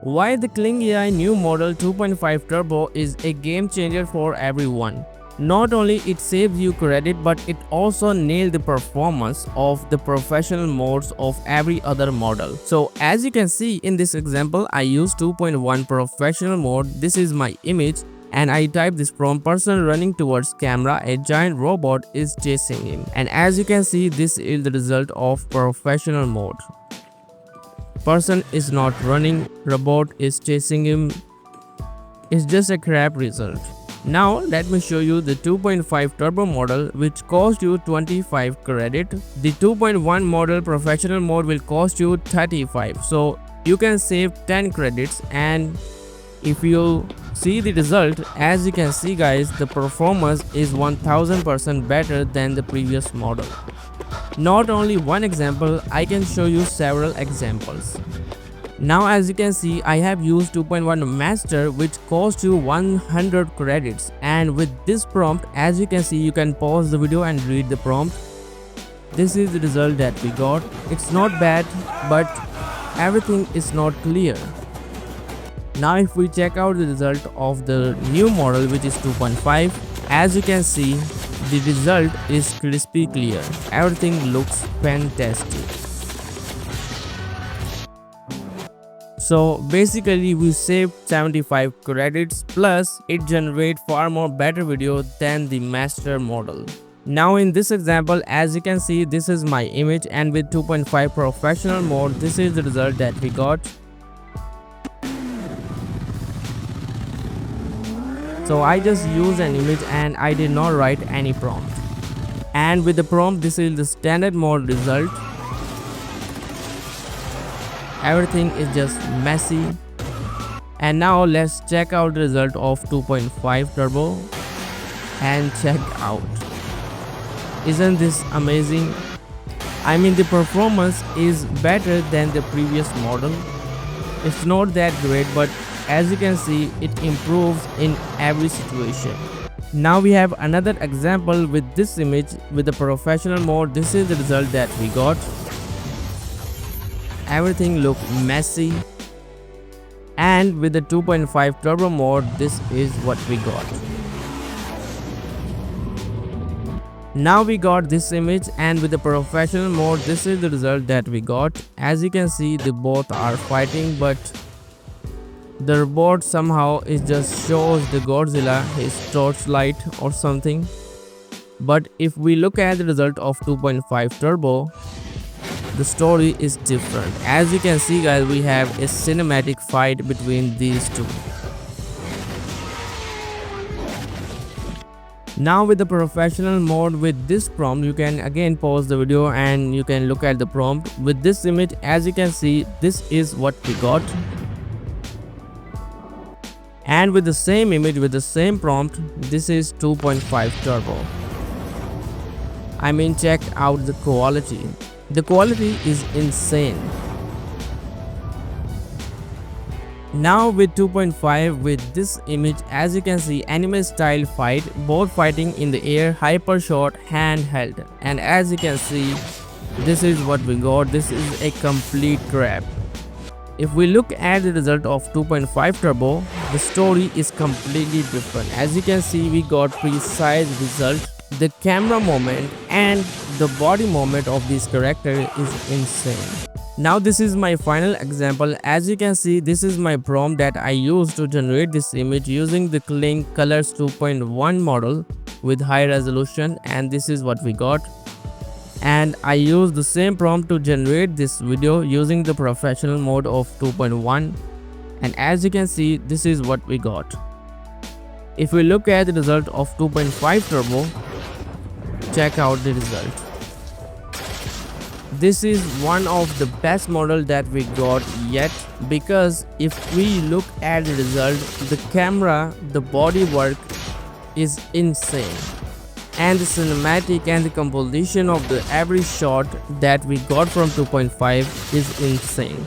Why the Kling AI new model 2.5 Turbo is a game changer for everyone. Not only it saves you credit, but it also nailed the performance of the professional modes of every other model. So as you can see in this example, I use 2.1 professional mode. This is my image and I type this prompt: person running towards camera, a giant robot is chasing him. And as you can see, this is the result of professional mode. Person is not running, robot is chasing him. It's just a crap result. Now let me show you the 2.5 turbo model, which cost you 25 credit. The 2.1 model professional mode will cost you 35, so you can save 10 credits. And if you see the result, as you can see guys, the performance is 1000% better than the previous model. Not only one example, I can show you several examples. Now as you can see, I have used 2.1 master, which cost you 100 credits, and with this prompt, as you can see, you can pause the video and read the prompt. This is the result that we got. It's not bad, but everything is not clear. Now if we check out the result of the new model, which is 2.5, as you can see, the result is crispy clear. Everything looks fantastic. So basically we saved 75 credits, plus it generates far more better video than the master model. Now in this example, as you can see, this is my image, and with 2.5 professional mode, this is the result that we got. So I just used an image and I did not write any prompt. And with the prompt, this is the standard mode result. Everything is just messy. And now let's check out the result of 2.5 turbo and check out. Isn't this amazing? I mean, the performance is better than the previous model. It's not that great, but as you can see, it improves in every situation. Now we have another example with this image with the professional mode. This is the result that we got. Everything looked messy, and with the 2.5 turbo mode, this is what we got. Now we got this image, and with the professional mode, this is the result that we got. As you can see, they both are fighting, but the robot somehow it just shows the Godzilla his torchlight or something. But if we look at the result of 2.5 turbo, the story is different. As you can see guys, we have a cinematic fight between these two. Now with the professional mode, with this prompt, you can again pause the video and you can look at the prompt. With this image, as you can see, this is what we got. And with the same image, with the same prompt, this is 2.5 turbo. I mean, check out the quality. The quality is insane. Now with 2.5, with this image, as you can see, anime style fight, both fighting in the air, hyper shot, handheld. And as you can see, this is what we got. This is a complete crap. If we look at the result of 2.5 turbo, the story is completely different. As you can see, we got precise result. The camera movement and the body movement of this character is insane. Now this is my final example. As you can see, this is my prompt that I used to generate this image using the Kling Colors 2.1 model with high resolution, and this is what we got. And I used the same prompt to generate this video using the professional mode of 2.1, and as you can see, this is what we got. If we look at the result of 2.5 turbo, check out the result. This is one of the best model that we got yet, because if we look at the result, the camera, the body work is insane, and the cinematic and the composition of the every shot that we got from 2.5 is insane.